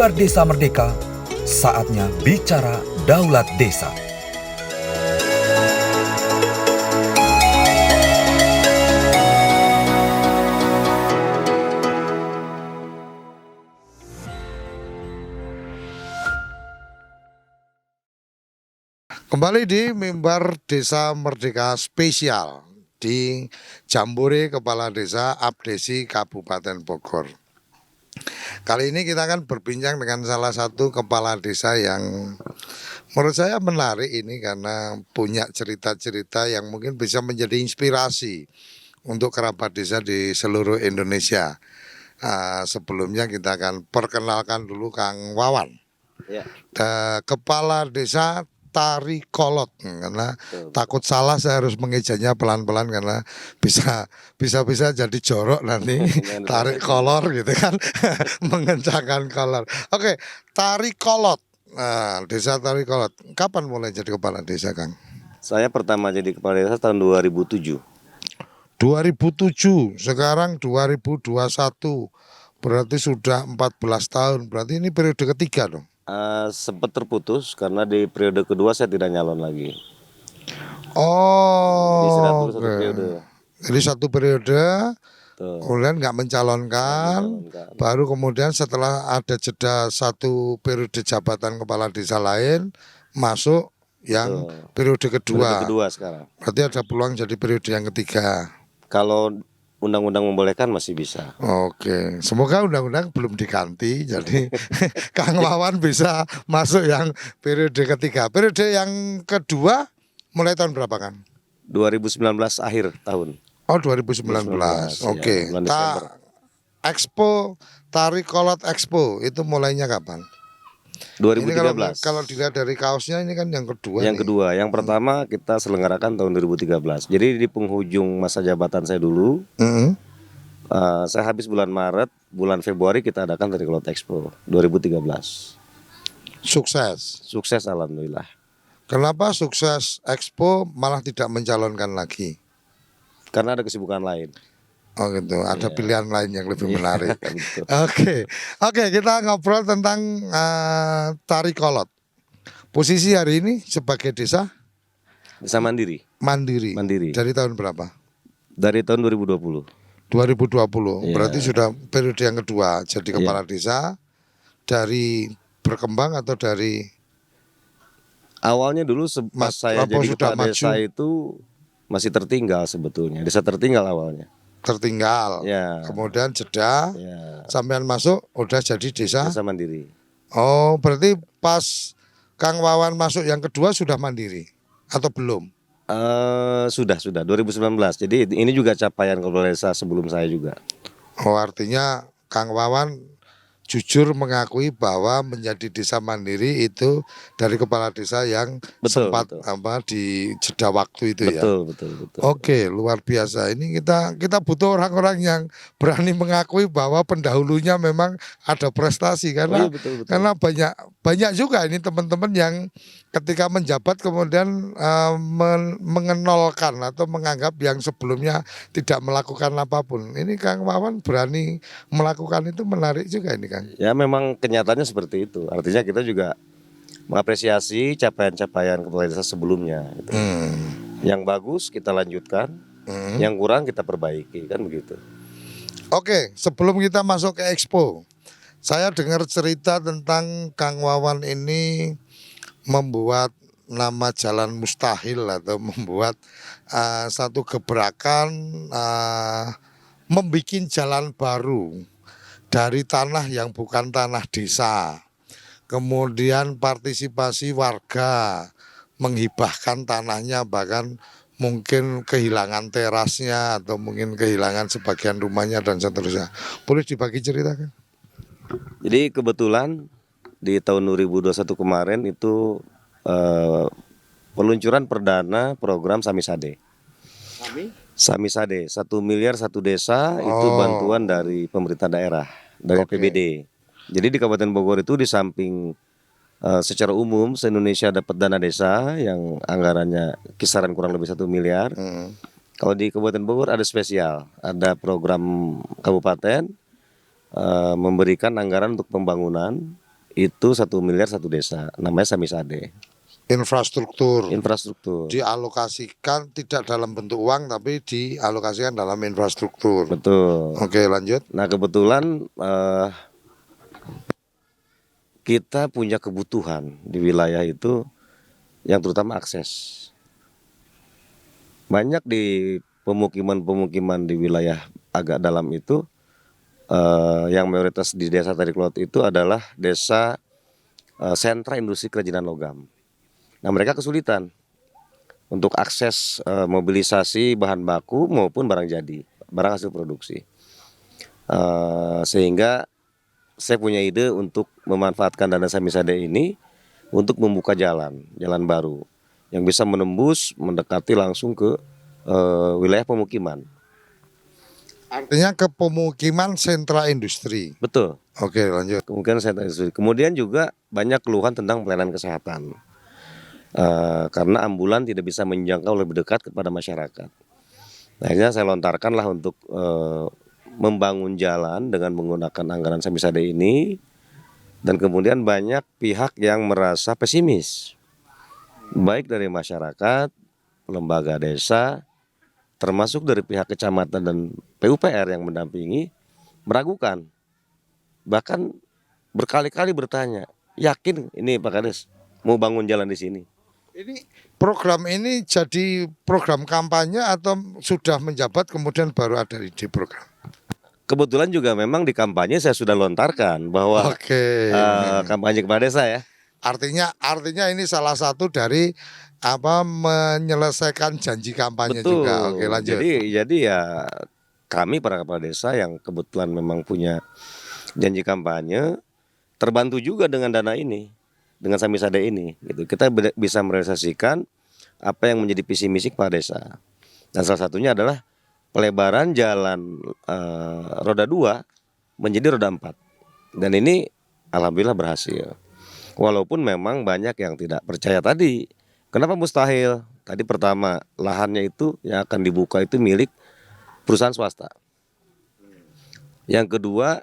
Mimbar Desa Merdeka, saatnya bicara Daulat Desa. Kembali di Mimbar Desa Merdeka Spesial di Jambore Kepala Desa Abdesi Kabupaten Bogor. Kali ini kita akan berbincang dengan salah satu kepala desa yang menurut saya menarik ini karena punya cerita-cerita yang mungkin bisa menjadi inspirasi untuk kerabat desa di seluruh Indonesia. Sebelumnya kita akan perkenalkan dulu Kang Wawan, Ya. Kepala Desa Tari Kolot, karena takut salah saya harus mengejanya pelan-pelan karena bisa jadi jorok nanti tarik kolor gitu kan. Mengencangkan kolor. Oke, Tari Kolot. Nah, Desa Tari Kolot. Kapan mulai jadi kepala desa, Kang? Saya pertama jadi kepala desa tahun 2007. 2007, sekarang 2021. Berarti sudah 14 tahun. Berarti ini periode ketiga dong. Sempat terputus karena di periode kedua saya tidak nyalon lagi. Oh, Jadi satu oke. periode. Jadi satu periode, Tuh. kemudian nggak mencalonkan, baru kemudian setelah ada jeda satu periode jabatan kepala desa lain, masuk yang periode kedua. Periode kedua sekarang. Berarti ada peluang jadi periode yang ketiga. Kalau undang-undang membolehkan masih bisa. Oke, semoga undang-undang belum diganti, jadi Kang Wawan bisa masuk yang periode ketiga. Periode yang kedua mulai tahun berapa, Kang? 2019 akhir tahun. Oh, 2019. Oke. Ya, bulan Desember. Expo Tari Kolot Expo itu mulainya kapan? 2013. Ini kalau dilihat dari kaosnya ini kan yang kedua. Yang kedua, yang pertama kita selenggarakan tahun 2013. Jadi di penghujung masa jabatan saya dulu, saya habis bulan Maret, bulan Februari kita adakan Tari Kolot Expo 2013. Sukses. Sukses alhamdulillah. Kenapa sukses Expo malah tidak mencalonkan lagi? Karena ada kesibukan lain. Oh gitu, ada pilihan lain yang lebih menarik. Betul. Oke, kita ngobrol tentang Tari Kolot. Posisi hari ini sebagai desa Desa mandiri. mandiri. Mandiri. Dari tahun berapa? Dari tahun 2020. 2020. Iya. Berarti sudah periode yang kedua jadi kepala desa. Dari berkembang atau dari Awalnya dulu pas saya apa jadi sudah kepala desa maju? itu masih tertinggal sebetulnya. Desa tertinggal awalnya. tertinggal? Ya. Kemudian jeda, Ya. sampean masuk udah jadi desa. Desa mandiri. Oh, berarti pas Kang Wawan masuk yang kedua sudah mandiri atau belum? Sudah 2019. Jadi ini juga capaian kepala desa sebelum saya juga. Oh, artinya Kang Wawan jujur mengakui bahwa menjadi desa mandiri itu dari kepala desa yang sempat di jeda waktu itu ya. Betul. Oke, luar biasa. Ini kita butuh orang-orang yang berani mengakui bahwa pendahulunya memang ada prestasi karena betul. karena banyak juga ini teman-teman yang ketika menjabat kemudian mengenolkan atau menganggap yang sebelumnya tidak melakukan apapun. Ini Kang Wawan berani melakukan itu, menarik juga ini, Kang. Ya memang kenyataannya seperti itu. Artinya kita juga mengapresiasi capaian-capaian kepala desa sebelumnya. Gitu. Yang bagus kita lanjutkan, yang kurang kita perbaiki, kan begitu. Oke, sebelum kita masuk ke Expo, saya dengar cerita tentang Kang Wawan ini membuat nama jalan mustahil atau membuat satu gebrakan membuat jalan baru dari tanah yang bukan tanah desa. Kemudian partisipasi warga menghibahkan tanahnya, bahkan mungkin kehilangan terasnya atau mungkin kehilangan sebagian rumahnya dan seterusnya. Boleh dibagi ceritakan? Jadi kebetulan di tahun 2021 kemarin itu peluncuran perdana program Samisade. Samisade, 1 miliar satu desa itu bantuan dari pemerintah daerah, dari APBD. Jadi di Kabupaten Bogor itu di samping secara umum se-Indonesia dapat dana desa yang anggarannya kisaran kurang lebih 1 miliar. Kalau di Kabupaten Bogor ada spesial, ada program kabupaten memberikan anggaran untuk pembangunan itu 1 miliar satu desa, namanya Samisade. Infrastruktur Infrastruktur. dialokasikan tidak dalam bentuk uang tapi dialokasikan dalam infrastruktur. Betul. Oke, lanjut. Nah kebetulan kita punya kebutuhan di wilayah itu yang terutama akses. Banyak di pemukiman-pemukiman di wilayah agak dalam itu yang mayoritas di desa Tariklot itu adalah desa sentra industri kerajinan logam. Nah mereka kesulitan untuk akses mobilisasi bahan baku maupun barang jadi, barang hasil produksi. Sehingga saya punya ide untuk memanfaatkan dana Samisade ini untuk membuka jalan baru yang bisa menembus, mendekati langsung ke wilayah pemukiman. Artinya ke pemukiman sentra industri. Betul. Oke, lanjut. Kemudian juga banyak keluhan tentang pelayanan kesehatan. Karena ambulan tidak bisa menjangkau lebih dekat kepada masyarakat. Nah, akhirnya saya lontarkanlah untuk membangun jalan dengan menggunakan anggaran Samisade ini, dan kemudian banyak pihak yang merasa pesimis, baik dari masyarakat, lembaga desa, termasuk dari pihak kecamatan dan PUPR yang mendampingi, meragukan, bahkan berkali-kali bertanya, yakin ini Pak Kades mau bangun jalan di sini? Ini program ini jadi program kampanye atau sudah menjabat kemudian baru ada ide program? Kebetulan juga memang di kampanye saya sudah lontarkan bahwa Oke. kampanye kepada desa ya. Artinya ini salah satu dari menyelesaikan janji kampanye Betul. juga. Oke, lanjut. Jadi ya kami para kepala desa yang kebetulan memang punya janji kampanye terbantu juga dengan dana ini, dengan Samisade ini gitu. Kita bisa merealisasikan apa yang menjadi visi misi kepala desa. Dan salah satunya adalah pelebaran jalan roda 2 menjadi roda 4. Dan ini alhamdulillah berhasil. Walaupun memang banyak yang tidak percaya tadi. Kenapa mustahil? Tadi pertama, lahannya itu yang akan dibuka itu milik perusahaan swasta. Yang kedua,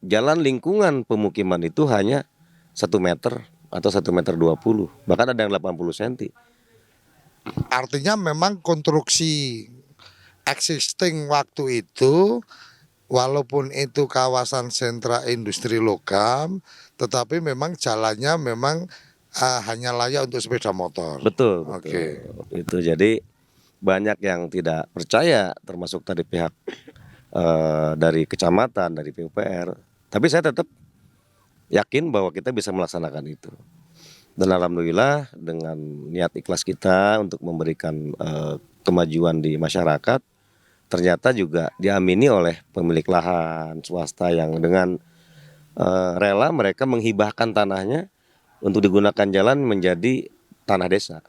jalan lingkungan pemukiman itu hanya 1 meter atau 1,20 m, bahkan ada yang 80 cm. Artinya memang konstruksi existing waktu itu, walaupun itu kawasan sentra industri logam, tetapi memang jalannya memang hanya layak untuk sepeda motor. Betul. Oke. Itu jadi banyak yang tidak percaya, termasuk tadi pihak dari kecamatan, dari PUPR. Tapi saya tetap yakin bahwa kita bisa melaksanakan itu. Dan alhamdulillah dengan niat ikhlas kita untuk memberikan kemajuan di masyarakat, ternyata juga diamini oleh pemilik lahan swasta yang dengan rela mereka menghibahkan tanahnya untuk digunakan jalan menjadi tanah desa.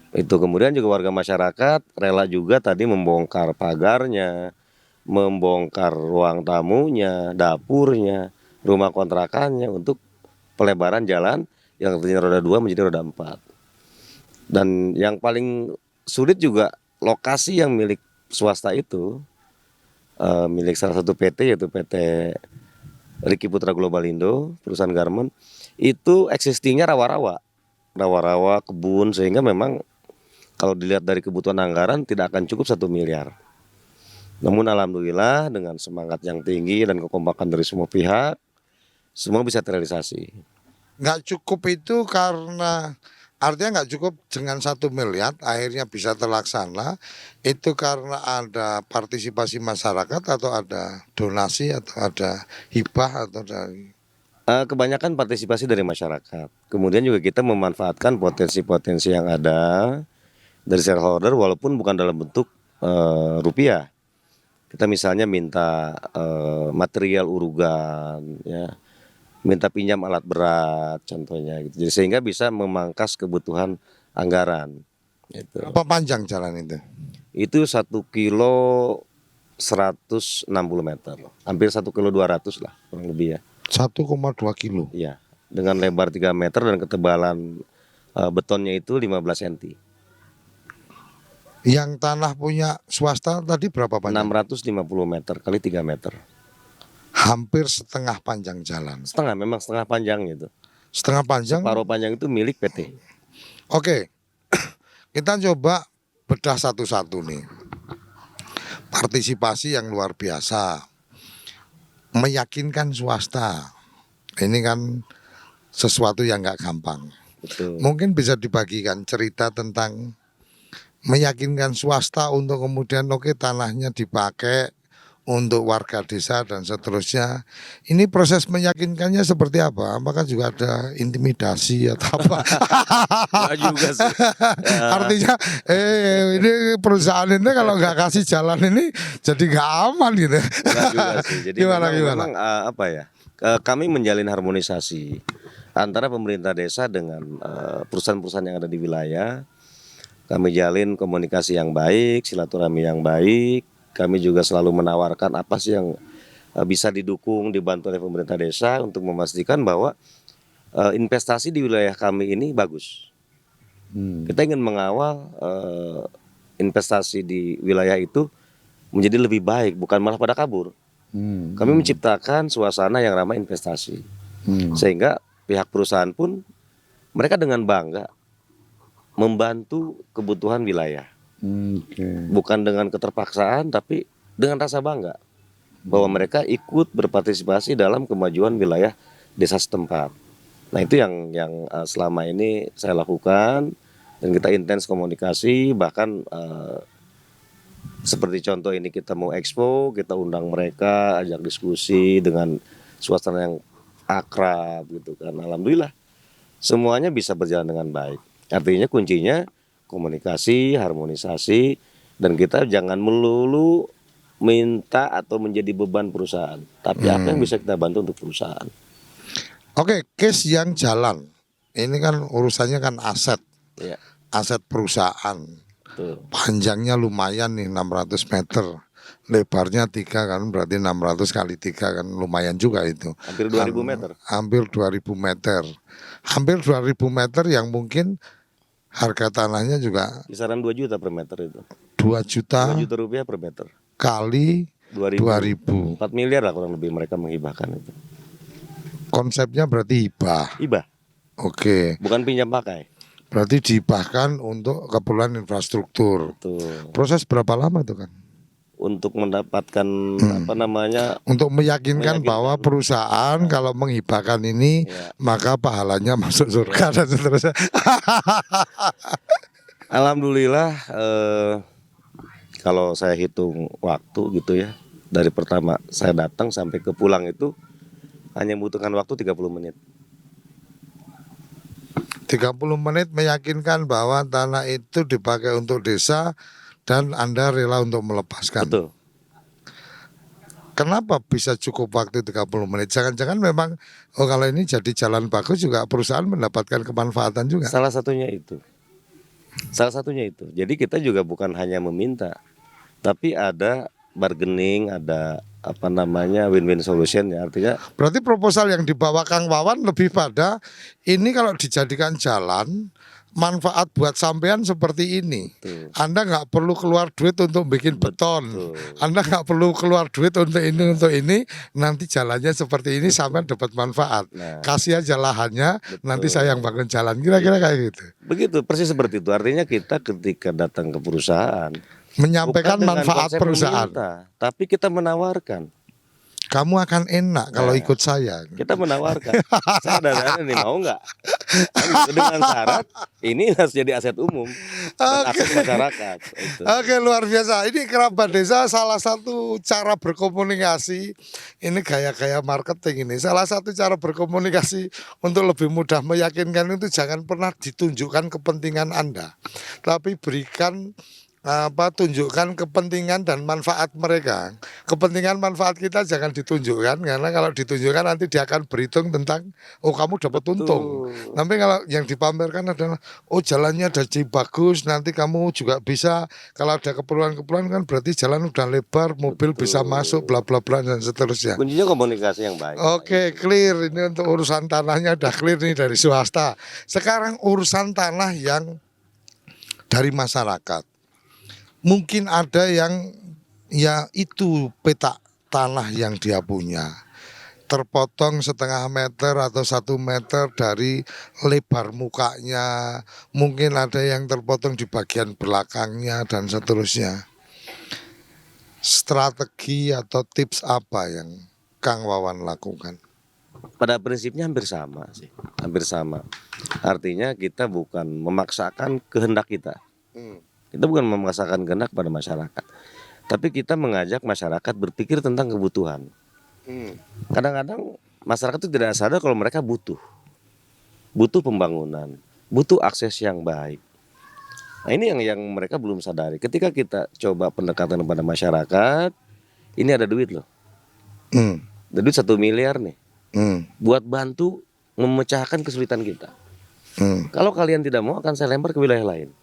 Itu kemudian juga warga masyarakat rela juga tadi membongkar pagarnya, membongkar ruang tamunya, dapurnya, rumah kontrakannya untuk pelebaran jalan yang tadinya roda 2 menjadi roda 4. Dan yang paling sulit juga lokasi yang milik swasta itu, milik salah satu PT yaitu PT Riki Putra Global Indo, perusahaan garmen, itu existingnya rawa-rawa, kebun, sehingga memang kalau dilihat dari kebutuhan anggaran tidak akan cukup 1 miliar. Namun alhamdulillah dengan semangat yang tinggi dan kekompakan dari semua pihak, semua bisa terrealisasi. Nggak cukup itu karena artinya nggak cukup dengan 1 miliar akhirnya bisa terlaksana, itu karena ada partisipasi masyarakat atau ada donasi atau ada hibah atau dari Kebanyakan partisipasi dari masyarakat. Kemudian juga kita memanfaatkan potensi-potensi yang ada dari shareholder walaupun bukan dalam bentuk rupiah. Kita misalnya minta material urugan, ya, minta pinjam alat berat, contohnya gitu. Jadi sehingga bisa memangkas kebutuhan anggaran. Gitu. apa panjang jalan itu? Itu 1 kilo 160 meter, hampir 1 kilo 200 lah kurang lebih ya. 1,2 kilo. Iya, dengan lebar 3 meter dan ketebalan betonnya itu 15 cm. Yang tanah punya swasta tadi berapa panjang? 650 meter kali 3 meter. hampir setengah panjang jalan. Setengah, memang setengah panjang itu. Setengah panjang. Separuh panjang itu milik PT. Oke, kita coba bedah satu-satu nih. Partisipasi yang luar biasa, meyakinkan swasta. Ini kan sesuatu yang nggak gampang. Betul. Mungkin bisa dibagikan cerita tentang meyakinkan swasta untuk kemudian oke tanahnya dipakai untuk warga desa dan seterusnya. Ini proses meyakinkannya seperti apa? Apakah juga ada intimidasi atau apa? Nggak juga sih. Artinya ini perusahaan ini kalau nggak kasih jalan ini jadi nggak aman gitu. Nggak juga sih. Jadi Gimana? memang apa ya? Kami menjalin harmonisasi antara pemerintah desa dengan perusahaan-perusahaan yang ada di wilayah. Kami jalin komunikasi yang baik, silaturahmi yang baik. Kami juga selalu menawarkan apa sih yang bisa didukung, dibantu oleh pemerintah desa untuk memastikan bahwa investasi di wilayah kami ini bagus. Kita ingin mengawal investasi di wilayah itu menjadi lebih baik, bukan malah pada kabur. Kami menciptakan suasana yang ramah investasi, sehingga pihak perusahaan pun mereka dengan bangga membantu kebutuhan wilayah. Bukan dengan keterpaksaan, tapi dengan rasa bangga bahwa mereka ikut berpartisipasi dalam kemajuan wilayah desa setempat. Nah itu yang selama ini saya lakukan, dan kita intens komunikasi. Bahkan seperti contoh ini, kita mau expo, kita undang mereka, ajak diskusi dengan suasana yang akrab gitu kan. Alhamdulillah semuanya bisa berjalan dengan baik. Artinya kuncinya komunikasi, harmonisasi, dan kita jangan melulu minta atau menjadi beban perusahaan, tapi apa yang bisa kita bantu untuk perusahaan. Oke, case yang jalan ini kan urusannya kan aset, Ya, aset perusahaan. betul. Panjangnya lumayan nih 600 meter, lebarnya 3 kan, berarti 600 kali 3 kan lumayan juga itu. Hampir 2000 meter. Hampir 2000 meter. Hampir 2000 meter yang mungkin harga tanahnya juga Kisaran 2 juta per meter itu. 2 juta 2 juta rupiah per meter. kali 2000. 4 miliar lah kurang lebih mereka menghibahkan itu. Konsepnya berarti hibah. Hibah, Oke, bukan pinjam pakai. berarti dihibahkan untuk keperluan infrastruktur. Tuh. Proses berapa lama tuh kan? Untuk mendapatkan apa namanya? Untuk meyakinkan Meyakinkan. bahwa perusahaan kalau menghibahkan ini Ya. maka pahalanya masuk surga dan seterusnya. Alhamdulillah kalau saya hitung waktu gitu ya, dari pertama saya datang sampai ke pulang itu hanya membutuhkan waktu 30 menit. 30 menit meyakinkan bahwa tanah itu dipakai untuk desa dan Anda rela untuk melepaskan. Betul. Kenapa bisa cukup waktu 30 menit? Jangan-jangan memang kalau ini jadi jalan bagus juga perusahaan mendapatkan kemanfaatan juga. Salah satunya itu. Salah satunya itu. Jadi kita juga bukan hanya meminta, tapi ada bargaining, ada apa namanya win-win solution ya. Artinya Berarti proposal yang dibawa Kang Wawan lebih pada ini kalau dijadikan jalan manfaat buat sampean seperti ini. Betul. Anda nggak perlu keluar duit untuk bikin beton. Betul. Anda nggak perlu keluar duit untuk ini. Nanti jalannya seperti ini sampean dapat manfaat. Nah. Kasih aja lahannya, Betul. nanti saya yang bangun jalan. Kira-kira kayak gitu. begitu, persis seperti itu. Artinya kita ketika datang ke perusahaan Menyampaikan bukan dengan manfaat konsep perusahaan. meminta, tapi kita menawarkan. Kamu akan enak kalau Nah. ikut saya. Kita menawarkan. Saya ada nih, mau nggak? Kan gitu, dengan syarat ini harus jadi aset umum dan akses masyarakat. Itu. Oke, luar biasa. Ini kerabat desa salah satu cara berkomunikasi. Ini gaya-gaya marketing ini. Salah satu cara berkomunikasi untuk lebih mudah meyakinkan itu jangan pernah ditunjukkan kepentingan Anda, tapi berikan tunjukkan kepentingan dan manfaat mereka. Kepentingan manfaat kita jangan ditunjukkan, karena kalau ditunjukkan nanti dia akan berhitung tentang kamu dapat untung. Tapi kalau yang dipamerkan adalah jalannya jadi bagus, nanti kamu juga bisa, kalau ada keperluan-keperluan kan berarti jalan udah lebar, mobil bisa masuk, bla bla bla dan seterusnya. Kuncinya komunikasi yang baik. Oke, clear. Ini untuk urusan tanahnya udah clear nih dari swasta. Sekarang urusan tanah yang dari masyarakat. Mungkin ada yang ya itu peta tanah yang dia punya. terpotong setengah meter atau 1 meter dari lebar mukanya, mungkin ada yang terpotong di bagian belakangnya dan seterusnya. Strategi atau tips apa yang Kang Wawan lakukan? Pada prinsipnya hampir sama sih, hampir sama. Artinya kita bukan memaksakan kehendak kita. Kita bukan memaksakan kehendak pada masyarakat. Tapi kita mengajak masyarakat berpikir tentang kebutuhan. Kadang-kadang masyarakat itu tidak sadar kalau mereka butuh pembangunan, butuh akses yang baik. Nah ini yang mereka belum sadari. Ketika kita coba pendekatan kepada masyarakat, ini ada duit loh. Ada duit 1 miliar nih. Buat bantu memecahkan kesulitan kita. Kalau kalian tidak mau, akan saya lempar ke wilayah lain.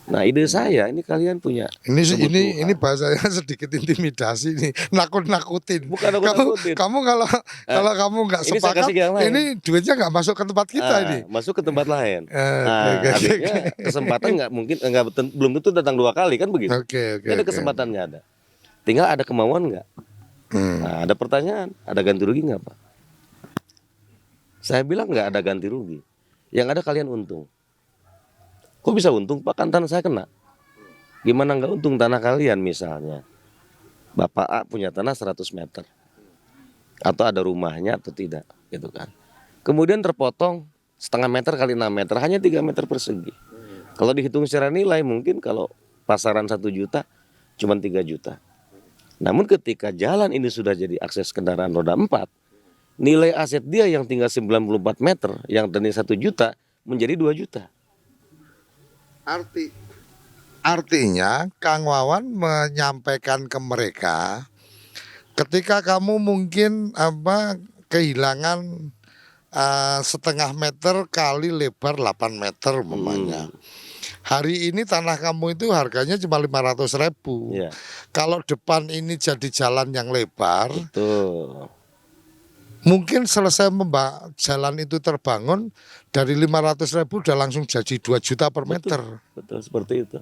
Nah ide saya ini kalian punya kebutuhan. Ini bahasanya sedikit intimidasi nih, nakut-nakutin. Bukan nakut-nakutin. Kamu kalau kamu nggak ini saya sepakat, kasih ke yang lain. ini duitnya nggak masuk ke tempat kita ini. Masuk ke tempat lain. Oke. Artinya kesempatan nggak mungkin belum tentu datang 2 kali kan begitu. Oke. Ini ada kesempatannya ada. Tinggal ada kemauan nggak. Nah, ada pertanyaan, ada ganti rugi nggak Pak? Saya bilang nggak ada ganti rugi. Yang ada kalian untung. Kok bisa untung Pak? Kan tanah saya kena. Gimana nggak untung tanah kalian misalnya? Bapak A punya tanah 100 meter. Atau ada rumahnya atau tidak gitu kan. Kemudian terpotong setengah meter kali 6 meter, hanya 3 meter persegi. Kalau dihitung secara nilai mungkin kalau pasaran 1 juta cuma 3 juta. Namun ketika jalan ini sudah jadi akses kendaraan roda 4, nilai aset dia yang tinggal 94 meter yang tadinya 1 juta menjadi 2 juta. Artinya Kang Wawan menyampaikan ke mereka, ketika kamu mungkin kehilangan setengah meter kali lebar 8 meter umpamanya. Hari ini tanah kamu itu harganya cuma 500.000. Iya. Kalau depan ini jadi jalan yang lebar, Betul. mungkin selesai jalan itu terbangun, dari 500.000 udah langsung jadi 2 juta per meter. Betul seperti itu.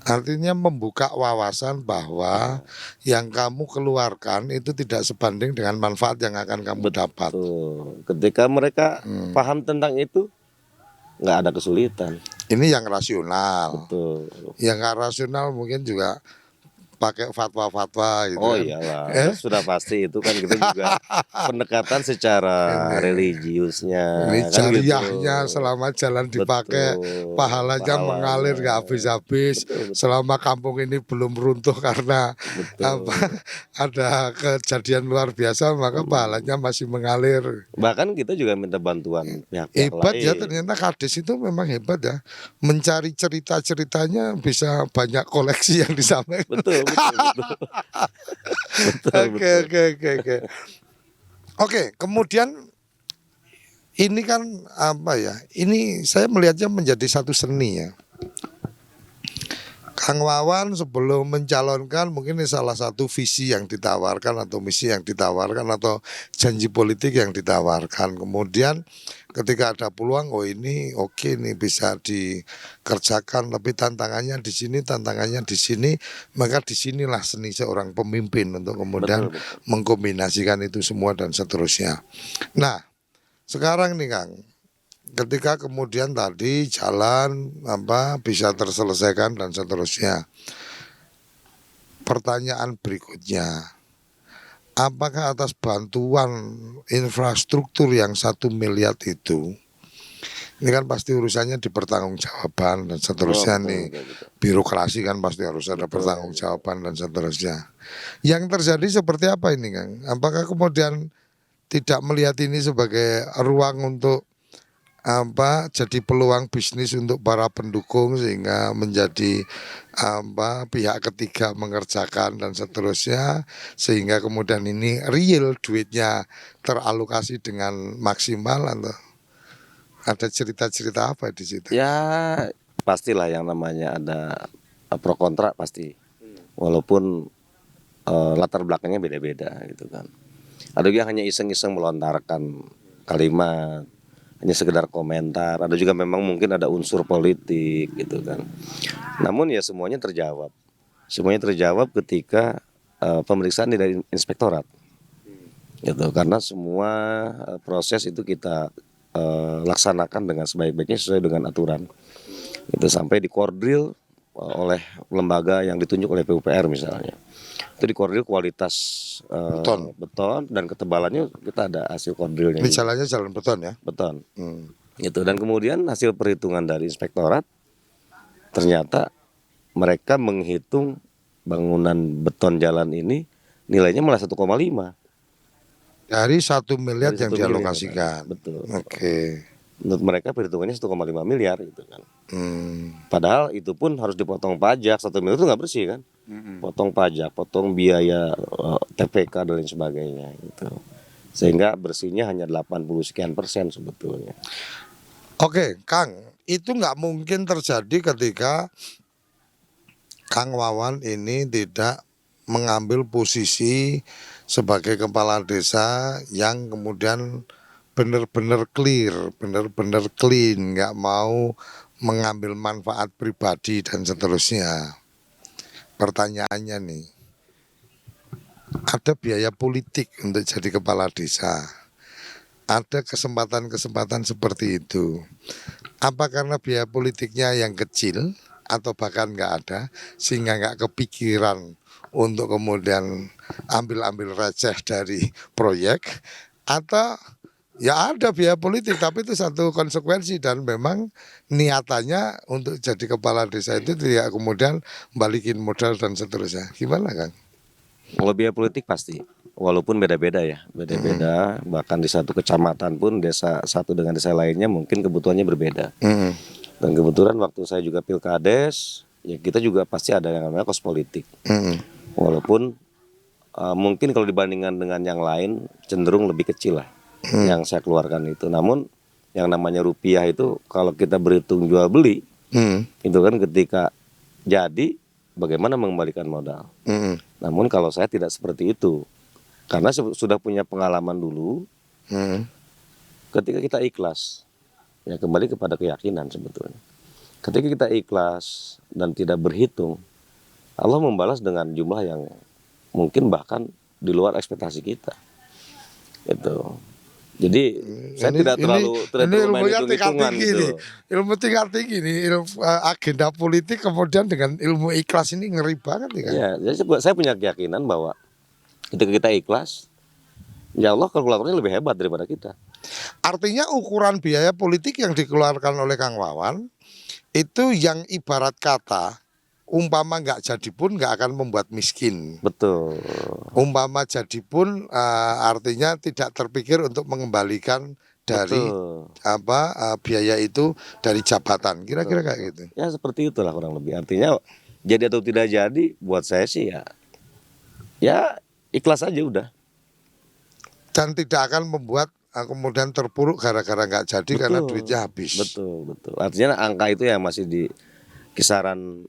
Artinya membuka wawasan bahwa yang kamu keluarkan itu tidak sebanding dengan manfaat yang akan kamu dapat. Betul. Ketika mereka paham tentang itu, nggak ada kesulitan. Ini yang rasional. Betul. Yang nggak rasional mungkin juga pakai fatwa-fatwa gitu. Oh kan. iyalah, sudah pasti itu kan kita juga pendekatan secara religiusnya. Ini kan jariahnya gitu. selama jalan dipakai, Betul. pahalanya mengalir nggak habis-habis. Selama kampung ini belum runtuh karena ada kejadian luar biasa, maka pahalanya masih mengalir. Bahkan kita juga minta bantuan pihak-pihak Hebat lain. ya, ternyata Kades itu memang hebat ya. Mencari cerita-ceritanya bisa banyak koleksi yang disampaikan. Betul. Oke, kemudian ini kan apa ya? Ini saya melihatnya menjadi satu seni ya. Kang Wawan sebelum mencalonkan mungkin ini salah satu visi yang ditawarkan atau misi yang ditawarkan atau janji politik yang ditawarkan. Kemudian ketika ada peluang, oh ini oke nih bisa dikerjakan, tapi tantangannya di sini, maka disinilah seni seorang pemimpin untuk kemudian mengkombinasikan itu semua dan seterusnya. Nah, sekarang nih Kang, ketika kemudian tadi jalan bisa terselesaikan dan seterusnya. Pertanyaan berikutnya, apakah atas bantuan infrastruktur yang 1 miliar itu, ini kan pasti urusannya dipertanggungjawaban dan seterusnya nih. Birokrasi kan pasti harus ada pertanggungjawaban dan seterusnya. Yang terjadi seperti apa ini Kang? Apakah kemudian tidak melihat ini sebagai ruang untuk jadi peluang bisnis untuk para pendukung sehingga menjadi pihak ketiga mengerjakan dan seterusnya, sehingga kemudian ini real duitnya teralokasi dengan maksimal, atau ada cerita-cerita apa di situ? Ya pastilah yang namanya ada pro kontra pasti, walaupun latar belakangnya beda-beda gitu kan. Ada juga hanya iseng-iseng melontarkan kalimat, hanya sekedar komentar. Ada juga memang mungkin ada unsur politik gitu kan. Namun ya semuanya terjawab. Semuanya terjawab ketika pemeriksaan dari inspektorat. gitu. Karena semua proses itu kita laksanakan dengan sebaik-baiknya sesuai dengan aturan. Itu sampai dikoordinir oleh lembaga yang ditunjuk oleh PUPR misalnya. Itu dikoordinir kualitas beton dan ketebalannya kita ada hasil koordinirnya. Ini jalannya jalan beton ya? Beton. Gitu. Dan kemudian hasil perhitungan dari inspektorat ternyata mereka menghitung bangunan beton jalan ini nilainya malah 1,5 dari 1 miliar dari yang 1 miliar, dialokasikan. betul. Oke. Menurut mereka perhitungannya 1,5 miliar gitu kan. Hmm. Padahal itu pun harus dipotong pajak, 1 miliar itu nggak bersih kan. Potong pajak, potong biaya TPK dan lain sebagainya gitu. Sehingga bersihnya hanya 80% sebetulnya. Oke, Kang, itu nggak mungkin terjadi ketika Kang Wawan ini tidak mengambil posisi sebagai kepala desa yang kemudian benar-benar clear, benar-benar clean, nggak mau mengambil manfaat pribadi dan seterusnya. Pertanyaannya nih, ada biaya politik untuk jadi kepala desa. Ada kesempatan-kesempatan seperti itu. Apa karena biaya politiknya yang kecil atau bahkan nggak ada sehingga nggak kepikiran untuk kemudian ambil-ambil receh dari proyek, atau ya ada biaya politik tapi itu satu konsekuensi dan memang niatannya untuk jadi kepala desa itu tidak kemudian balikin modal dan seterusnya. Gimana Kang? Kalau biaya politik pasti, walaupun beda-beda ya, beda-beda. Bahkan di satu kecamatan pun desa satu dengan desa lainnya mungkin kebutuhannya berbeda. Dan kebetulan waktu saya juga pilkades, ya kita juga pasti ada yang namanya kos politik. Walaupun mungkin kalau dibandingkan dengan yang lain cenderung lebih kecil lah yang saya keluarkan itu. Namun yang namanya rupiah itu kalau kita berhitung jual beli, itu kan ketika jadi bagaimana mengembalikan modal. Namun kalau saya tidak seperti itu, karena sudah punya pengalaman dulu, ketika kita ikhlas, ya kembali kepada keyakinan sebetulnya. Ketika kita ikhlas dan tidak berhitung, Allah membalas dengan jumlah yang mungkin bahkan di luar ekspektasi kita. Gitu. Jadi saya tidak terlalu main hitung-hitungan gitu. Ilmu tingkat tinggi nih, agenda politik kemudian dengan ilmu ikhlas ini ngeri banget nih kan. Ya, jadi saya punya keyakinan bahwa ketika kita ikhlas, ya Allah kalkulatornya lebih hebat daripada kita. Artinya ukuran biaya politik yang dikeluarkan oleh Kang Wawan itu yang ibarat kata umpama nggak jadi pun nggak akan membuat miskin. Betul. Umpama jadi pun artinya tidak terpikir untuk mengembalikan dari biaya itu dari jabatan. Kira-kira kayak gitu. Ya seperti itulah kurang lebih. Artinya jadi atau tidak jadi buat saya sih ya ikhlas aja udah. Dan tidak akan membuat kemudian terpuruk gara-gara nggak jadi karena duitnya habis. Betul. Artinya angka itu ya masih di kisaran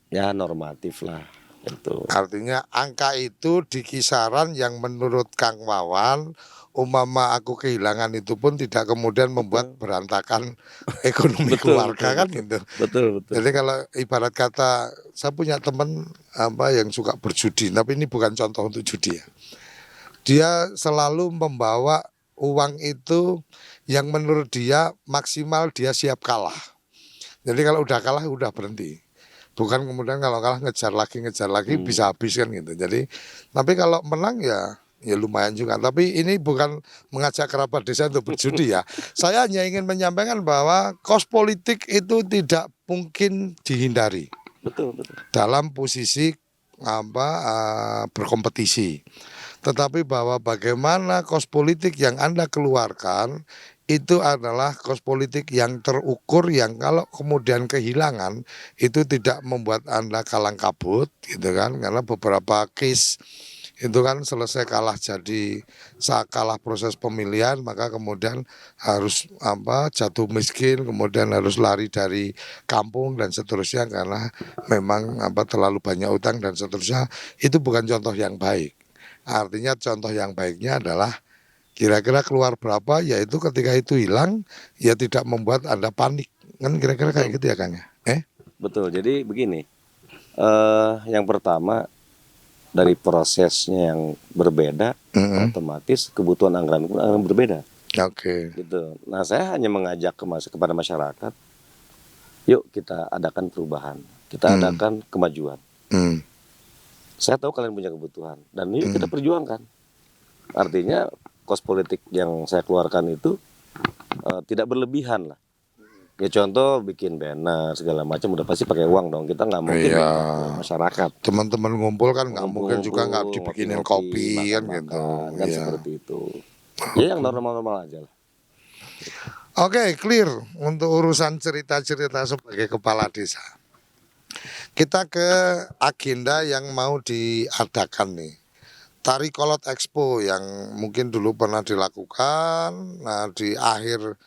ya normatif lah. Itu. Artinya angka itu di kisaran yang menurut Kang Wawan, umpama aku kehilangan itu pun tidak kemudian membuat berantakan ekonomi keluarga kan gitu. Betul. Jadi kalau ibarat kata saya punya teman yang suka berjudi, tapi ini bukan contoh untuk judi ya. Dia selalu membawa uang itu yang menurut dia maksimal dia siap kalah. Jadi kalau udah kalah udah berhenti. Bukan kemudian kalau kalah ngejar lagi bisa habis kan gitu. Jadi tapi kalau menang ya lumayan juga. Tapi ini bukan mengajak kerabat desa untuk berjudi ya. Saya hanya ingin menyampaikan bahwa kos politik itu tidak mungkin dihindari. Betul. Dalam posisi berkompetisi. Tetapi bahwa bagaimana kos politik yang Anda keluarkan itu adalah kos politik yang terukur, yang kalau kemudian kehilangan itu tidak membuat Anda kalang kabut gitu kan, karena beberapa case itu kan selesai kalah kalah proses pemilihan maka kemudian harus jatuh miskin, kemudian harus lari dari kampung dan seterusnya karena memang terlalu banyak utang dan seterusnya. Itu bukan contoh yang baik. Artinya contoh yang baiknya adalah kira-kira keluar berapa, yaitu ketika itu hilang ya tidak membuat Anda panik. Kan kira-kira kayak gitu ya Kang ya? Betul, jadi begini, yang pertama dari prosesnya yang berbeda, otomatis kebutuhan anggaran pun akan berbeda. Oke. Gitu. Nah, saya hanya mengajak kepada masyarakat, yuk kita adakan perubahan, kita adakan kemajuan. Hmm. Saya tahu kalian punya kebutuhan dan yuk kita perjuangkan. Artinya kos politik yang saya keluarkan itu tidak berlebihan lah. Ya contoh bikin banner segala macam udah pasti pakai uang dong. Kita nggak mungkin Iya. ke masyarakat. Teman-teman ngumpul kan nggak mungkin juga nggak Ngumpul, dibikinin ngopi-ngopi, kopi kan gitu. makan-makan, kan Iya. seperti itu. Ya yang normal-normal aja lah. Oke, clear untuk urusan cerita-cerita sebagai kepala desa. Kita ke agenda yang mau diadakan nih. Tari Kolot Expo yang mungkin dulu pernah dilakukan, nah di akhir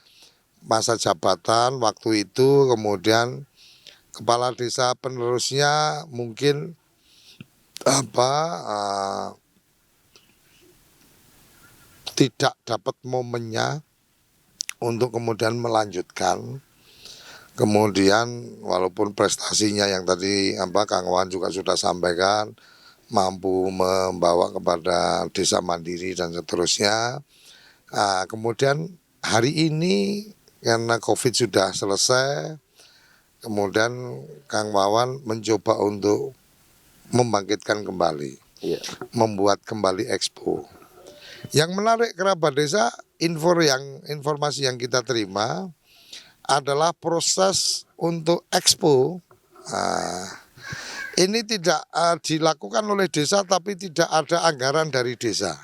masa jabatan waktu itu kemudian kepala desa penerusnya mungkin tidak dapat momennya untuk kemudian melanjutkan. Kemudian walaupun prestasinya yang tadi Kang Wan juga sudah sampaikan mampu membawa kepada desa mandiri dan seterusnya. Nah, kemudian hari ini karena COVID sudah selesai, kemudian Kang Wawan mencoba untuk membangkitkan kembali, membuat kembali expo. Yang menarik kerabat desa, informasi yang kita terima adalah proses untuk expo. Ini tidak dilakukan oleh desa tapi tidak ada anggaran dari desa.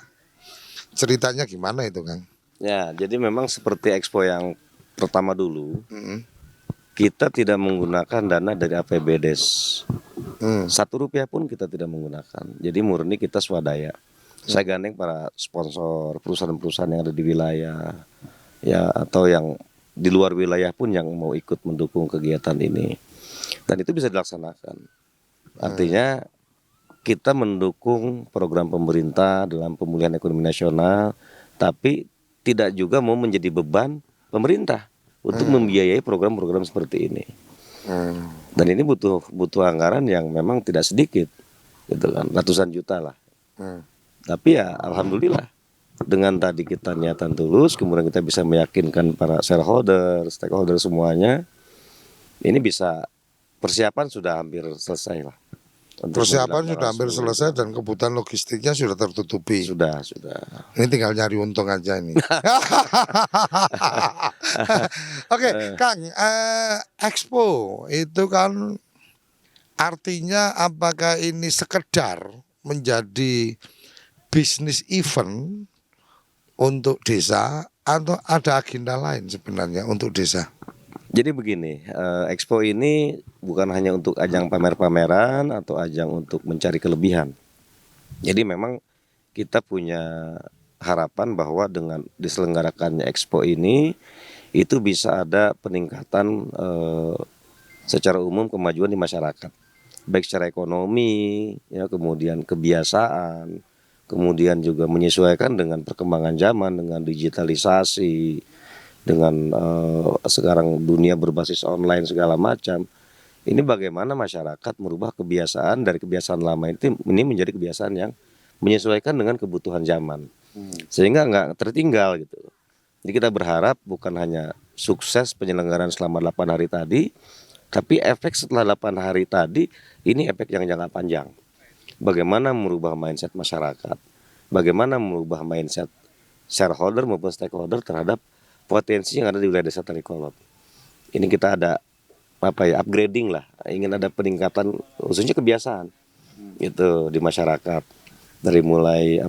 Ceritanya gimana itu, Kang? Ya, jadi memang seperti expo yang pertama dulu, kita tidak menggunakan dana dari APBDes. Rp1 pun kita tidak menggunakan. Jadi murni kita swadaya. Saya gandeng para sponsor, perusahaan-perusahaan yang ada di wilayah, ya atau yang di luar wilayah pun yang mau ikut mendukung kegiatan ini. Dan itu bisa dilaksanakan. Artinya kita mendukung program pemerintah dalam pemulihan ekonomi nasional, tapi tidak juga mau menjadi beban pemerintah untuk membiayai program-program seperti ini. Dan ini butuh anggaran yang memang tidak sedikit, gitu kan, ratusan juta lah. Tapi ya alhamdulillah dengan tadi kita niatan tulus, kemudian kita bisa meyakinkan para shareholder, stakeholder semuanya, ini bisa persiapan sudah hampir selesai lah. Persiapan sudah hampir selesai dan kebutuhan logistiknya sudah tertutupi. Sudah. Ini tinggal nyari untung aja ini. Oke, Kang, expo itu kan artinya apakah ini sekedar menjadi bisnis event untuk desa atau ada agenda lain sebenarnya untuk desa? Jadi begini, expo ini bukan hanya untuk ajang pamer-pameran atau ajang untuk mencari kelebihan. Jadi memang kita punya harapan bahwa dengan diselenggarakannya expo ini itu bisa ada peningkatan secara umum kemajuan di masyarakat, baik secara ekonomi, ya kemudian kebiasaan, kemudian juga menyesuaikan dengan perkembangan zaman, dengan digitalisasi, dengan sekarang dunia berbasis online segala macam. Ini bagaimana masyarakat merubah kebiasaan dari kebiasaan lama ini menjadi kebiasaan yang menyesuaikan dengan kebutuhan zaman, sehingga nggak tertinggal gitu. Jadi kita berharap bukan hanya sukses penyelenggaraan selama 8 hari tadi, tapi efek setelah 8 hari tadi ini efek yang jangka panjang. Bagaimana merubah mindset masyarakat, bagaimana merubah mindset shareholder maupun stakeholder terhadap potensi yang ada di wilayah desa Tarikolot. Ini kita ada upgrading lah, ingin ada peningkatan khususnya kebiasaan itu di masyarakat. Dari mulai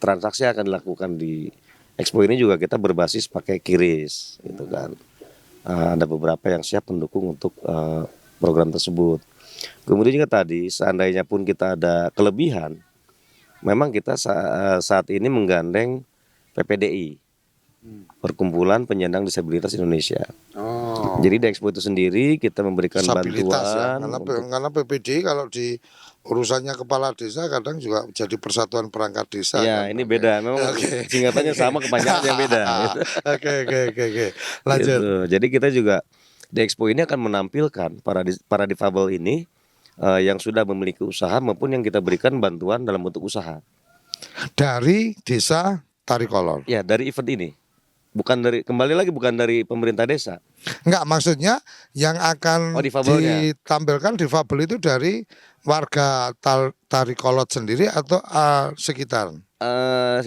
transaksi akan dilakukan di expo ini juga kita berbasis pakai QRIS gitu kan. Ada beberapa yang siap mendukung untuk program tersebut. Kemudian juga tadi seandainya pun kita ada kelebihan, memang kita saat ini menggandeng PPDI, Perkumpulan Penyandang Disabilitas Indonesia. Jadi di expo itu sendiri kita memberikan Disabilitas ya, bantuan karena PPD kalau di urusannya kepala desa kadang juga jadi Persatuan Perangkat Desa. Ya, kan? ini beda. Memang singkatannya sama, kepanjangannya beda. Gitu. Oke. Lanjut. Gitu. Jadi kita juga di expo ini akan menampilkan para difabel ini yang sudah memiliki usaha maupun yang kita berikan bantuan dalam bentuk usaha. Dari desa Tarikolot. Ya, dari event ini. Kembali lagi bukan dari pemerintah desa. Enggak, maksudnya yang akan Oh, difabelnya. ditampilkan difabel itu dari warga Tarikolot sendiri atau sekitar?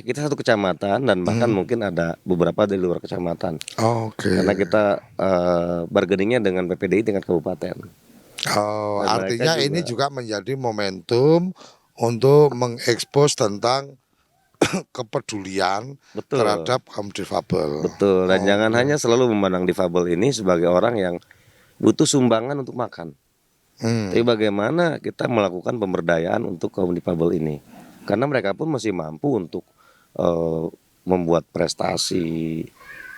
Kita satu kecamatan dan bahkan mungkin ada beberapa dari luar kecamatan. Oke. Karena kita bargainingnya dengan PPDI tingkat kabupaten. Oh, Dan artinya mereka ini juga menjadi momentum untuk mengekspos tentang kepedulian Betul. terhadap kaum difabel. Betul. Dan jangan hanya selalu memandang difabel ini sebagai orang yang butuh sumbangan untuk makan. Tapi bagaimana kita melakukan pemberdayaan untuk kaum difabel ini? Karena mereka pun masih mampu untuk membuat prestasi,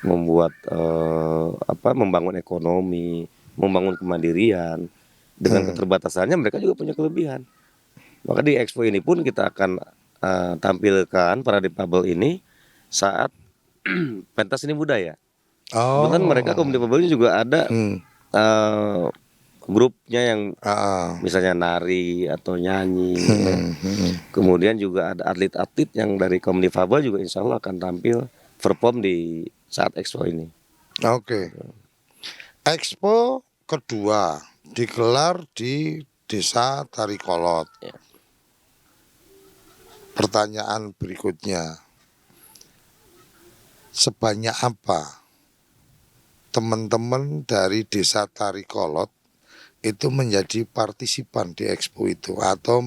membangun ekonomi, membangun kemandirian. Dengan keterbatasannya mereka juga punya kelebihan. Maka di expo ini pun kita akan tampilkan para difabel ini saat pentas seni budaya. Oh. Kebetulan mereka kaum difabel juga ada grupnya yang misalnya nari atau nyanyi. Ya. Kemudian juga ada atlet-atlet yang dari kaum difabel juga insya Allah akan tampil perform di saat expo ini. Oke. Expo kedua digelar di Desa Tarikolot. Ya. Pertanyaan berikutnya, sebanyak apa teman-teman dari Desa Tarikolot itu menjadi partisipan di expo itu atau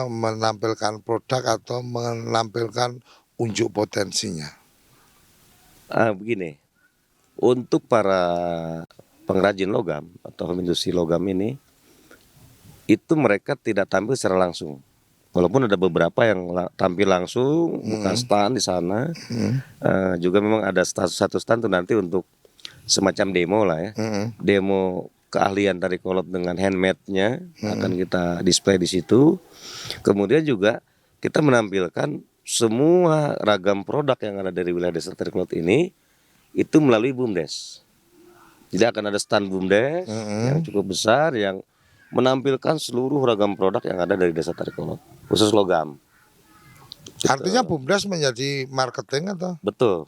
menampilkan produk atau menampilkan unjuk potensinya? Begini, untuk para pengrajin logam atau industri logam ini, itu mereka tidak tampil secara langsung. Walaupun ada beberapa yang tampil langsung, buka stand di sana. Juga memang ada satu stand tuh nanti untuk semacam demo lah ya. Demo keahlian Tarikolot dengan handmade-nya akan kita display di situ. Kemudian juga kita menampilkan semua ragam produk yang ada dari wilayah Desa Tarikolot ini itu melalui BUMDes. Jadi akan ada stand BUMDes yang cukup besar yang menampilkan seluruh ragam produk yang ada dari Desa Tarikolot, khusus logam. Artinya BUMDes menjadi marketing atau? Betul.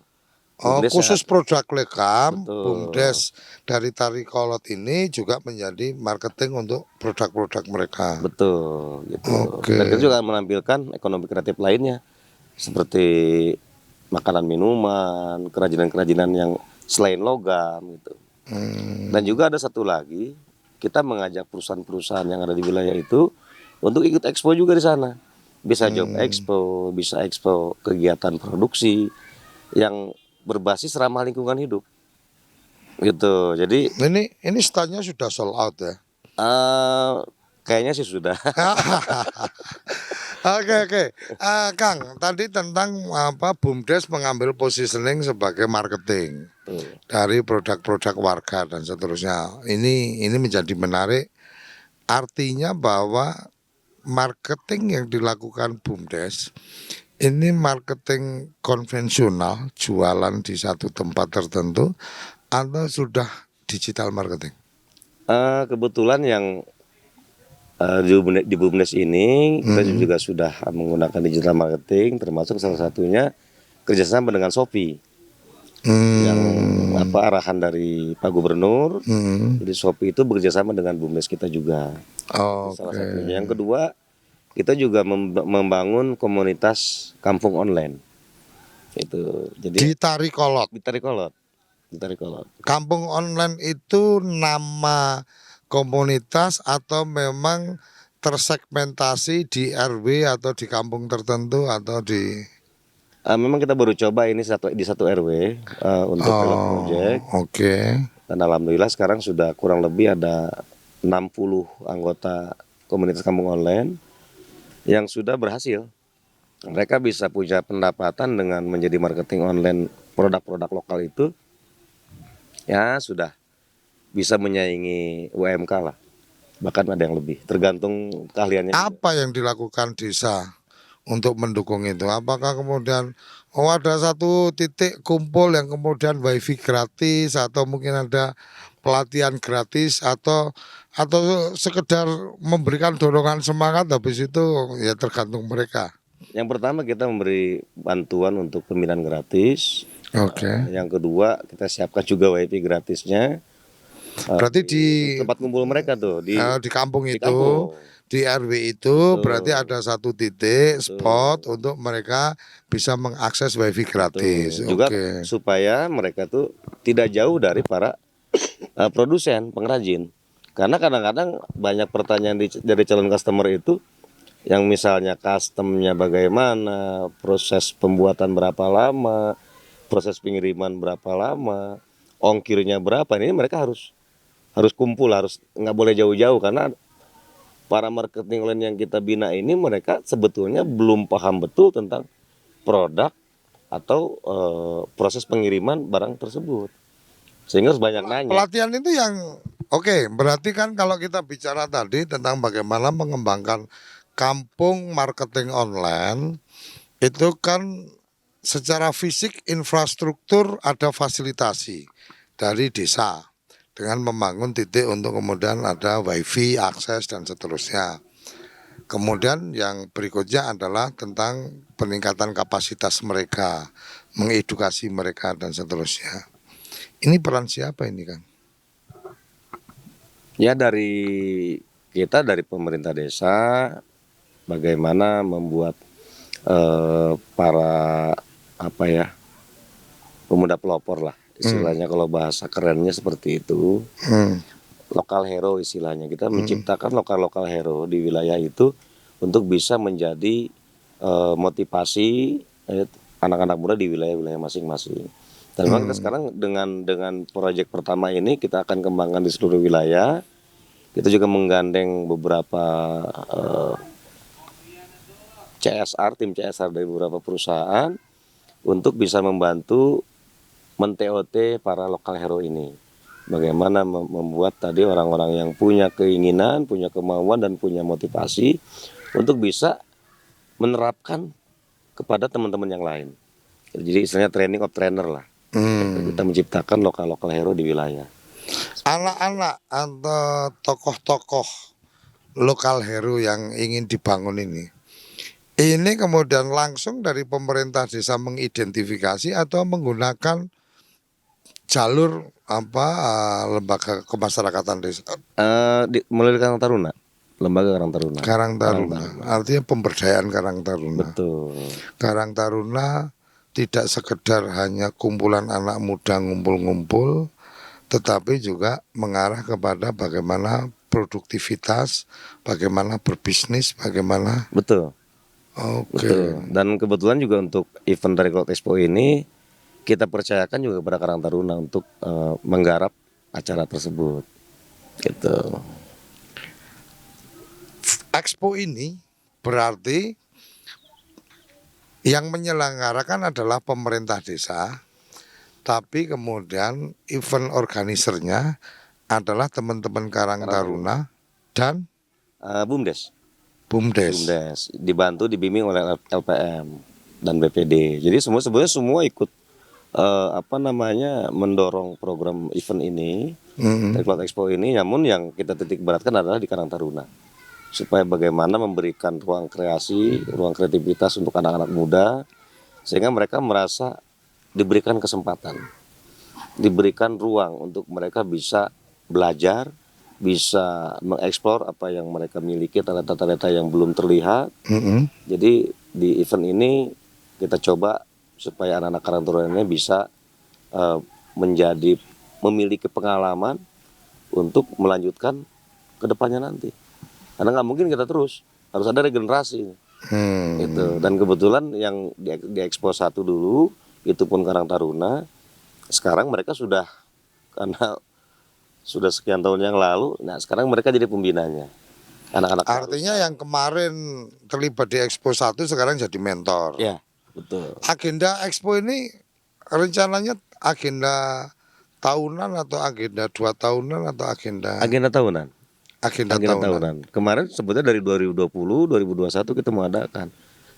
Oh, BUMDes khusus produk logam, Betul. BUMDes dari Tarikolot ini juga menjadi marketing untuk produk-produk mereka. Betul, gitu. Oke. Dan kita juga menampilkan ekonomi kreatif lainnya seperti makanan minuman, kerajinan-kerajinan yang selain logam gitu. Dan juga ada satu lagi, kita mengajak perusahaan-perusahaan yang ada di wilayah itu untuk ikut expo juga di sana. Bisa job expo, bisa expo kegiatan produksi yang berbasis ramah lingkungan hidup. Gitu. Jadi Ini standnya sudah sold out ya. kayaknya sih sudah. Oke. Kang, tadi tentang BUMDes mengambil positioning sebagai marketing dari produk-produk warga dan seterusnya. Ini menjadi menarik. Artinya bahwa marketing yang dilakukan BUMDes ini marketing konvensional, jualan di satu tempat tertentu, atau sudah digital marketing? Kebetulan yang di BUMDes ini kita juga sudah menggunakan digital marketing, termasuk salah satunya kerjasama dengan Shopee. Yang arahan dari Pak Gubernur. Jadi Shopee itu bekerjasama dengan BUMDes kita juga. Salah satunya. Yang kedua, kita juga membangun komunitas kampung online. Itu. Jadi Di Tarikolot. Di Tarikolot. Kampung online itu nama komunitas atau memang tersegmentasi di RW atau di kampung tertentu atau di? Memang kita baru coba ini di satu RW untuk pilot project. Oke. Dan alhamdulillah sekarang sudah kurang lebih ada 60 anggota komunitas kampung online yang sudah berhasil. Mereka bisa punya pendapatan dengan menjadi marketing online produk-produk lokal itu. Ya sudah bisa menyaingi UMK lah. Bahkan ada yang lebih, tergantung keahliannya. Apa yang dilakukan desa untuk mendukung itu? Apakah kemudian ada satu titik kumpul yang kemudian wifi gratis, atau mungkin ada pelatihan gratis, atau atau sekedar memberikan dorongan semangat habis itu ya tergantung mereka. Yang pertama kita memberi bantuan untuk pembinaan gratis. Oke. Yang kedua kita siapkan juga WiFi gratisnya. Berarti di Tempat kumpul mereka tuh di kampung di itu, kampung. di RW itu Betul. berarti ada satu titik spot untuk mereka bisa mengakses WiFi gratis. Juga Oke. supaya mereka tuh tidak jauh dari para produsen pengrajin. Karena kadang-kadang banyak pertanyaan dari calon customer itu yang misalnya customnya bagaimana, proses pembuatan berapa lama, proses pengiriman berapa lama, ongkirnya berapa. Ini mereka harus kumpul, harus nggak boleh jauh-jauh karena para marketing online yang kita bina ini mereka sebetulnya belum paham betul tentang produk atau proses pengiriman barang tersebut, sehingga harus banyak nanya. Pelatihan itu yang oke, berarti kan kalau kita bicara tadi tentang bagaimana mengembangkan kampung marketing online, itu kan secara fisik infrastruktur ada fasilitasi dari desa dengan membangun titik untuk kemudian ada wifi, akses dan seterusnya. Kemudian yang berikutnya adalah tentang peningkatan kapasitas mereka, mengedukasi mereka dan seterusnya. Ini peran siapa ini, Kang? Ya dari kita dari pemerintah desa bagaimana membuat para apa ya pemuda pelopor lah istilahnya, kalau bahasa kerennya seperti itu, lokal hero istilahnya, kita menciptakan lokal hero di wilayah itu untuk bisa menjadi motivasi anak-anak muda di wilayah-wilayah masing-masing. Dan memang kita sekarang dengan proyek pertama ini kita akan kembangkan di seluruh wilayah. Kita juga menggandeng beberapa tim CSR dari beberapa perusahaan untuk bisa membantu men-TOT para lokal hero ini. Bagaimana membuat tadi orang-orang yang punya keinginan, punya kemauan dan punya motivasi untuk bisa menerapkan kepada teman-teman yang lain. Jadi istilahnya training of trainer lah. Kita menciptakan lokal hero di wilayah. Anak-anak atau tokoh-tokoh lokal hero yang ingin dibangun ini kemudian langsung dari pemerintah desa mengidentifikasi atau menggunakan jalur lembaga kemasyarakatan desa. Melalui Karang Taruna, lembaga Karang Taruna. Karang Taruna, artinya pemberdayaan Karang Taruna. Betul. Karang Taruna tidak sekedar hanya kumpulan anak muda ngumpul-ngumpul, tetapi juga mengarah kepada bagaimana produktivitas, bagaimana berbisnis, bagaimana. Betul. Oke. Betul. Dan kebetulan juga untuk event dari Cloud Expo ini kita percayakan juga kepada Karang Taruna untuk menggarap acara tersebut. Gitu. Expo ini berarti yang menyelenggarakan adalah pemerintah desa, tapi kemudian event organisernya adalah teman-teman Karang Taruna dan BUMDes. BUMDes. Dibantu dibimbing oleh LPM dan BPD. Jadi sebenarnya semua ikut mendorong program event ini, dari Cloud Expo ini. Namun yang kita titik beratkan adalah di Karang Taruna, supaya bagaimana memberikan ruang kreasi, ruang kreativitas untuk anak-anak muda, sehingga mereka merasa diberikan kesempatan, diberikan ruang untuk mereka bisa belajar, bisa mengeksplor apa yang mereka miliki, talenta-talenta yang belum terlihat. Jadi di event ini kita coba supaya anak-anak Karang Taruna ini bisa memiliki pengalaman untuk melanjutkan ke depannya nanti. Karena nggak mungkin kita terus, harus ada regenerasi. Gitu. Dan kebetulan yang di Expo 1 dulu, itu pun Karang Taruna, sekarang mereka sudah, karena sudah sekian tahun yang lalu, nah sekarang mereka jadi pembinanya. Anak-anak. Artinya yang kemarin terlibat di Expo 1 sekarang jadi mentor. Ya, betul. Agenda Expo ini rencananya agenda tahunan atau agenda 2 tahunan atau agenda tahunan. Agenda tahunan. Kemarin sebetulnya dari 2020, 2021 kita mau adakan.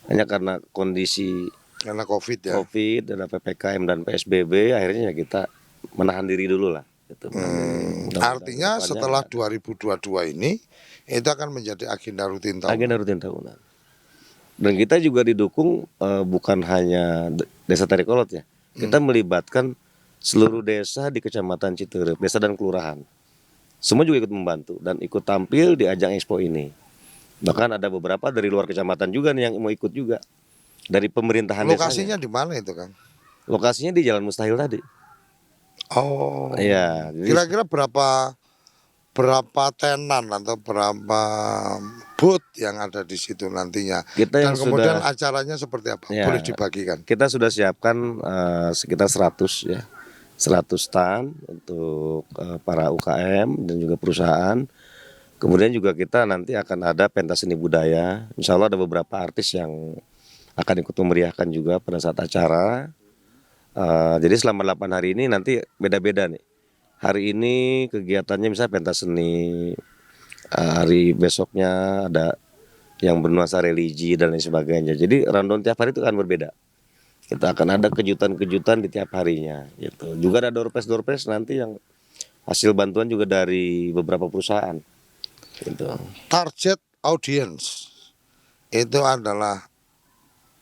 Hanya karena kondisi karena COVID ya. COVID, ada PPKM dan PSBB, akhirnya ya kita menahan diri dulu lah. Itu mudah-mudahan Artinya kedepannya setelah nggak ada. 2022 ini itu akan menjadi agenda rutin tahunan. Agenda rutin tahunan. Dan kita juga didukung bukan hanya desa Tarikolot ya. Kita melibatkan seluruh desa di Kecamatan Citerep, desa dan kelurahan. Semua juga ikut membantu dan ikut tampil di ajang expo ini. Bahkan ada beberapa dari luar kecamatan juga nih yang mau ikut juga. Dari pemerintahan Lokasinya desanya. di mana itu, Kang? Lokasinya di Jalan Mustahil tadi. Oh. Iya, jadi Kira-kira berapa tenan atau berapa booth yang ada di situ nantinya? kita Dan yang kemudian sudah acaranya seperti apa? ya, Boleh dibagikan? kita sudah siapkan sekitar 100 ya. 100 stand untuk para UKM dan juga perusahaan. Kemudian juga kita nanti akan ada pentas seni budaya. Insya Allah ada beberapa artis yang akan ikut memeriahkan juga pada saat acara. Jadi selama 8 hari ini nanti beda-beda nih. Hari ini kegiatannya misalnya pentas seni, hari besoknya ada yang bernuansa religi dan lain sebagainya. Jadi rundown tiap hari itu akan berbeda. Kita akan ada kejutan-kejutan di tiap harinya gitu. Juga ada door-prize nanti yang hasil bantuan juga dari beberapa perusahaan gitu. Target audience itu adalah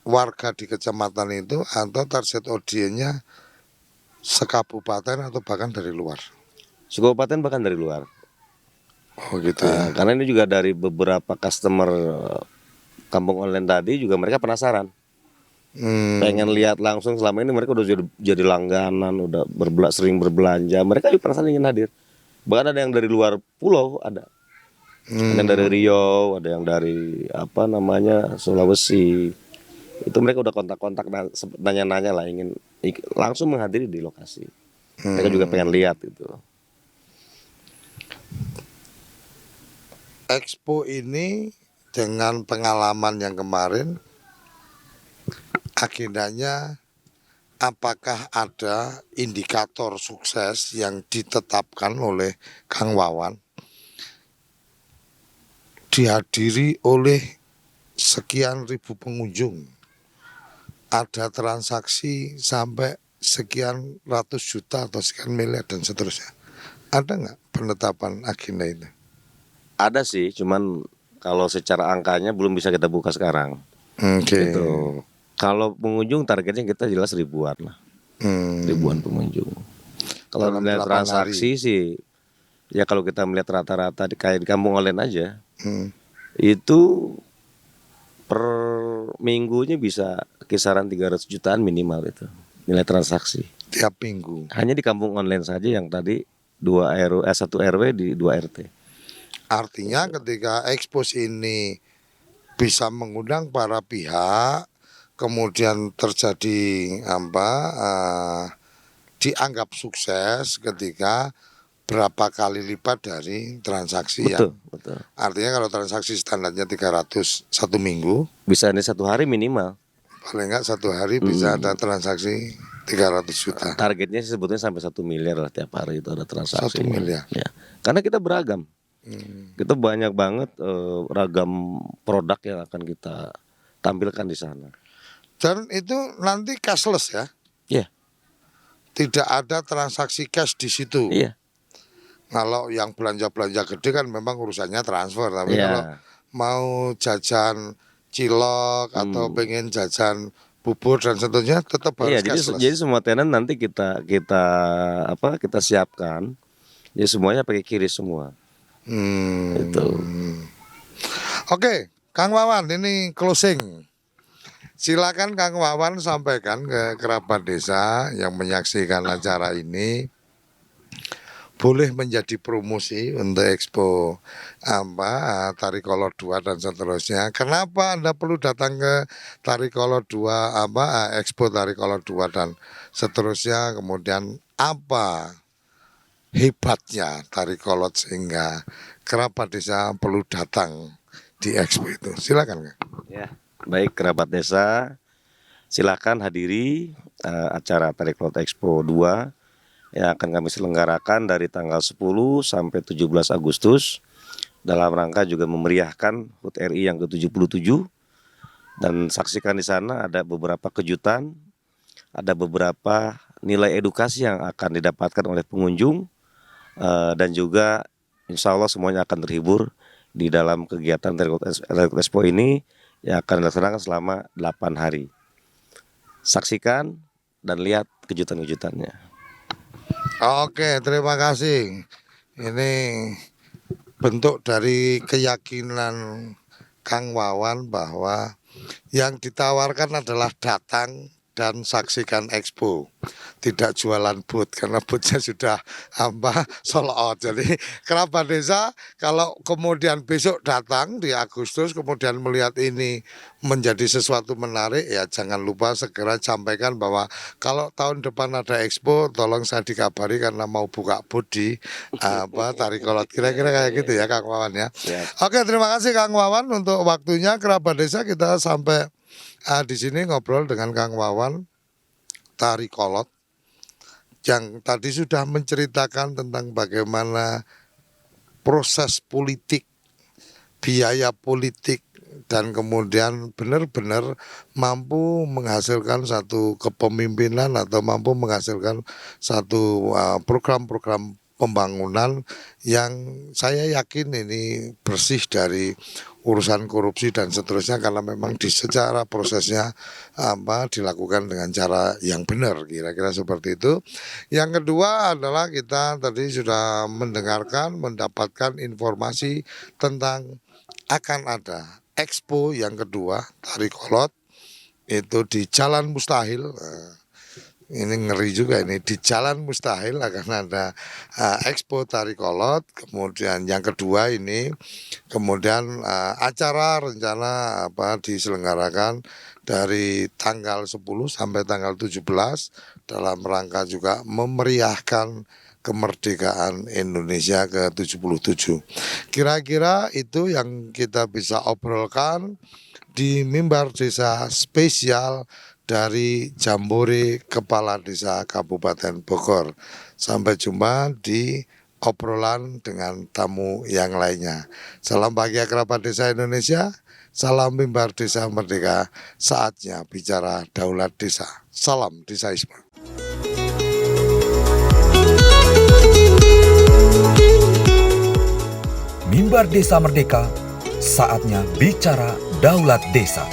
warga di kecamatan itu atau target audiensnya sekabupaten atau bahkan dari luar? Sekabupaten bahkan dari luar. Oh gitu ya. Karena ini juga dari beberapa customer kampung online tadi juga mereka penasaran. Pengen lihat langsung. Selama ini mereka udah jadi langganan, udah sering berbelanja. Mereka juga penasaran ingin hadir. Bahkan ada yang dari luar pulau ada. Ada yang dari Riau, ada yang dari Sulawesi. Itu mereka udah kontak-kontak nanya-nanya lah ingin langsung menghadiri di lokasi. Mereka juga pengen lihat itu. Expo ini dengan pengalaman yang kemarin, agendanya apakah ada indikator sukses yang ditetapkan oleh Kang Wawan dihadiri oleh sekian ribu pengunjung, ada transaksi sampai sekian ratus juta atau sekian miliar dan seterusnya? Ada nggak penetapan agenda itu? Ada sih, cuman kalau secara angkanya belum bisa kita buka sekarang. Oke. Gitu. Kalau pengunjung targetnya kita jelas ribuan lah. Ribuan pengunjung. Kalau Dalam melihat 8 transaksi sih, ya kalau kita melihat rata-rata kayak di kampung online aja, itu per minggunya bisa kisaran 300 jutaan minimal itu nilai transaksi. Tiap minggu. Hanya di kampung online saja yang tadi 1 RW di 2 RT. Artinya ketika ekspos ini bisa mengundang para pihak, kemudian terjadi dianggap sukses ketika berapa kali lipat dari transaksi Betul, yang betul. artinya kalau transaksi standarnya 300 satu minggu, Bisa ini 1 hari minimal. paling enggak satu hari bisa ada transaksi 300 juta. Targetnya sih sebetulnya sampai 1 miliar lah tiap hari itu ada transaksi. 1 miliar. Ya. Karena kita beragam. Kita banyak banget ragam produk yang akan kita tampilkan di sana. Dan itu nanti cashless ya? Iya. Tidak ada transaksi cash di situ. Iya. Kalau yang belanja-belanja gede kan memang urusannya transfer, tapi Iya. kalau mau jajan cilok atau pengen jajan bubur dan seterusnya tetap Iya, harus cashless. jadi semua tenan nanti kita siapkan. Jadi semuanya pakai QRIS semua. Itu. Oke, Kang Wawan ini closing. Silakan Kang Wawan sampaikan ke kerabat desa yang menyaksikan acara ini, boleh menjadi promosi untuk Expo Tarikolot 2 dan seterusnya. Kenapa Anda perlu datang ke Tarikolot 2 Expo Tarikolot 2 dan seterusnya, kemudian apa hebatnya Tarikolot sehingga kerabat desa perlu datang di Expo itu. Silakan Kang. Ya, baik kerabat desa, silakan hadiri acara Tarikolot Expo 2 yang akan kami selenggarakan dari tanggal 10 sampai 17 Agustus dalam rangka juga memeriahkan HUT RI yang ke-77. Dan saksikan di sana ada beberapa kejutan, ada beberapa nilai edukasi yang akan didapatkan oleh pengunjung, dan juga insya Allah semuanya akan terhibur di dalam kegiatan Terikot Expo ini yang akan dilaksanakan selama 8 hari. Saksikan dan lihat kejutan-kejutannya. Oke, terima kasih. Ini bentuk dari keyakinan Kang Wawan bahwa yang ditawarkan adalah datang dan saksikan expo, tidak jualan booth karena boothnya sudah sold out. Jadi kerabat desa kalau kemudian besok datang di Agustus kemudian melihat ini menjadi sesuatu menarik, ya jangan lupa segera sampaikan bahwa kalau tahun depan ada expo tolong saya dikabari karena mau buka booth di Tarikolot. Kira-kira kayak gitu ya Kang Wawan ya. Siap. Oke, terima kasih Kang Wawan untuk waktunya. Kerabat desa, kita sampai di sini ngobrol dengan Kang Wawan Tarikolot yang tadi sudah menceritakan tentang bagaimana proses politik, biaya politik, dan kemudian benar-benar mampu menghasilkan satu kepemimpinan atau mampu menghasilkan satu program-program pembangunan yang saya yakin ini bersih dari urusan korupsi dan seterusnya, karena memang secara prosesnya dilakukan dengan cara yang benar, kira-kira seperti itu. Yang kedua adalah kita tadi sudah mendapatkan informasi tentang akan ada expo yang kedua Tarikolot itu di Jalan Mustahil. Ini ngeri juga ini, di Jalan Mustahil akan ada expo Tarikolot. Kemudian yang kedua ini kemudian acara rencana diselenggarakan dari tanggal 10 sampai tanggal 17 dalam rangka juga memeriahkan kemerdekaan Indonesia ke-77. Kira-kira itu yang kita bisa obrolkan di Mimbar Desa spesial dari Jambore Kepala Desa Kabupaten Bogor. Sampai jumpa di obrolan dengan tamu yang lainnya. Salam bahagia kerabat desa Indonesia. Salam Mimbar Desa Merdeka. Saatnya bicara daulat desa. Salam Desaisme. Mimbar Desa Merdeka, saatnya bicara daulat desa.